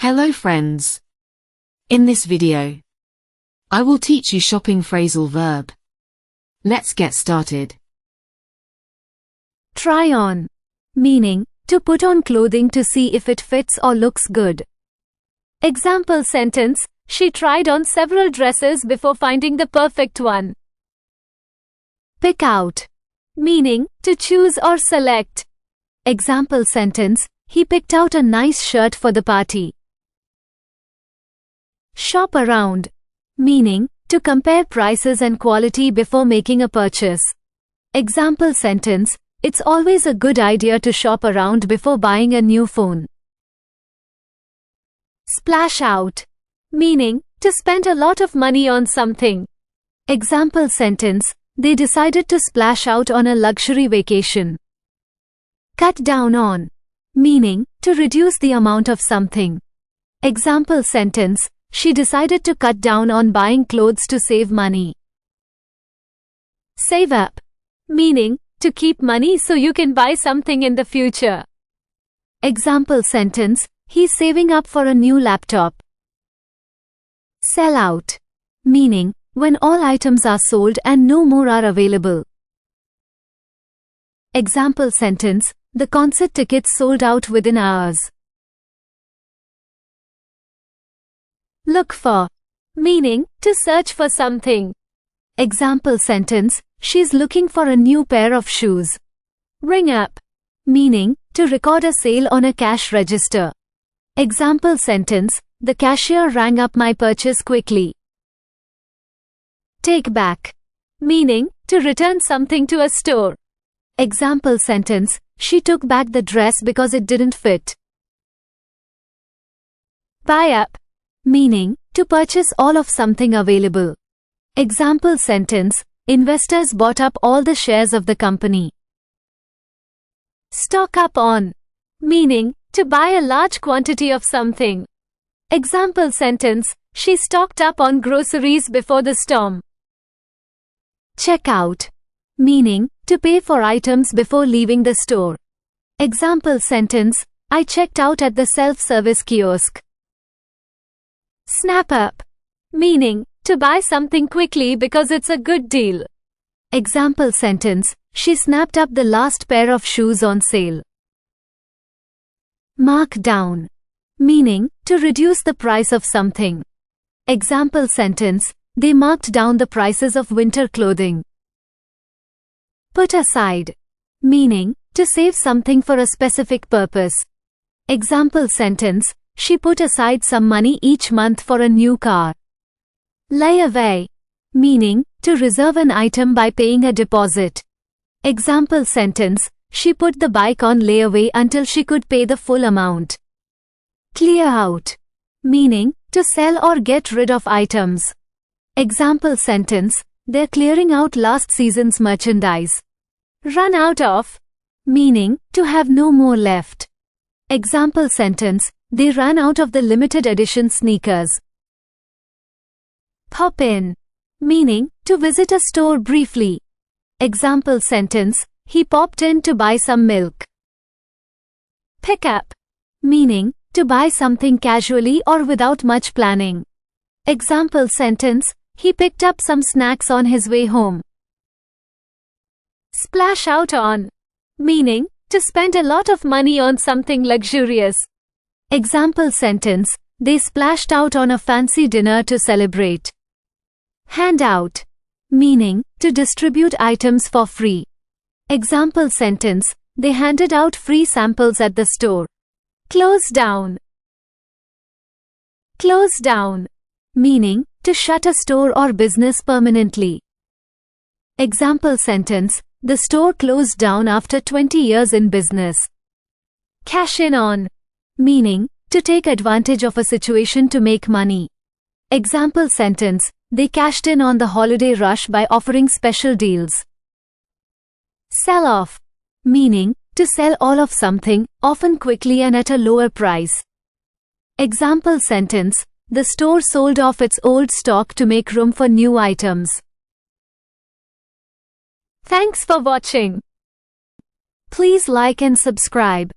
Hello friends. In this video, I will teach you shopping phrasal verb. Let's get started. Try on, meaning to put on clothing to see if it fits or looks good. Example sentence: she tried on several dresses before finding the perfect one. Pick out, meaning to choose or select. Example sentence: he picked out a nice shirt for the party. Shop around, meaning to compare prices and quality before making a purchase. Example sentence: it's always a good idea to shop around before buying a new phone. Splash out, meaning to spend a lot of money on something. Example sentence: they decided to splash out on a luxury vacation. Cut down on, meaning to reduce the amount of something. Example sentence: she decided to cut down on buying clothes to save money. Save up, meaning to keep money so you can buy something in the future. Example sentence: he's saving up for a new laptop. Sell out, meaning when all items are sold and no more are available. Example sentence: the concert tickets sold out within hours. Look for, meaning to search for something. Example sentence: she's looking for a new pair of shoes. Ring up, meaning to record a sale on a cash register. Example sentence: the cashier rang up my purchase quickly. Take back, meaning to return something to a store. Example sentence: she took back the dress because it didn't fit. Buy up, meaning to purchase all of something available. Example sentence: investors bought up all the shares of the company. Stock up on, meaning to buy a large quantity of something. Example sentence: she stocked up on groceries before the storm. Check out, meaning to pay for items before leaving the store. Example sentence: I checked out at the self-service kiosk. Snap up, meaning to buy something quickly because it's a good deal. Example sentence: she snapped up the last pair of shoes on sale. Mark down, meaning to reduce the price of something. Example sentence: they marked down the prices of winter clothing. Put aside, meaning to save something for a specific purpose. Example sentence: she put aside some money each month for a new car. Lay away, meaning to reserve an item by paying a deposit. Example sentence: she put the bike on layaway until she could pay the full amount. Clear out, meaning to sell or get rid of items. Example sentence: they're clearing out last season's merchandise. Run out of, meaning to have no more left. Example sentence: they ran out of the limited edition sneakers. Pop in, meaning to visit a store briefly. Example sentence: he popped in to buy some milk. Pick up, meaning to buy something casually or without much planning. Example sentence: he picked up some snacks on his way home. Splash out on, meaning to spend a lot of money on something luxurious. Example sentence: they splashed out on a fancy dinner to celebrate. Hand out, meaning to distribute items for free. Example sentence: they handed out free samples at the store. Close down. Close down, meaning to shut a store or business permanently. Example sentence: the store closed down after 20 years in business. Cash in on, meaning to take advantage of a situation to make money. Example sentence: they cashed in on the holiday rush by offering special deals. Sell off, meaning to sell all of something, often quickly and at a lower price. Example sentence: the store sold off its old stock to make room for new items. Thanks for watching. Please like and subscribe.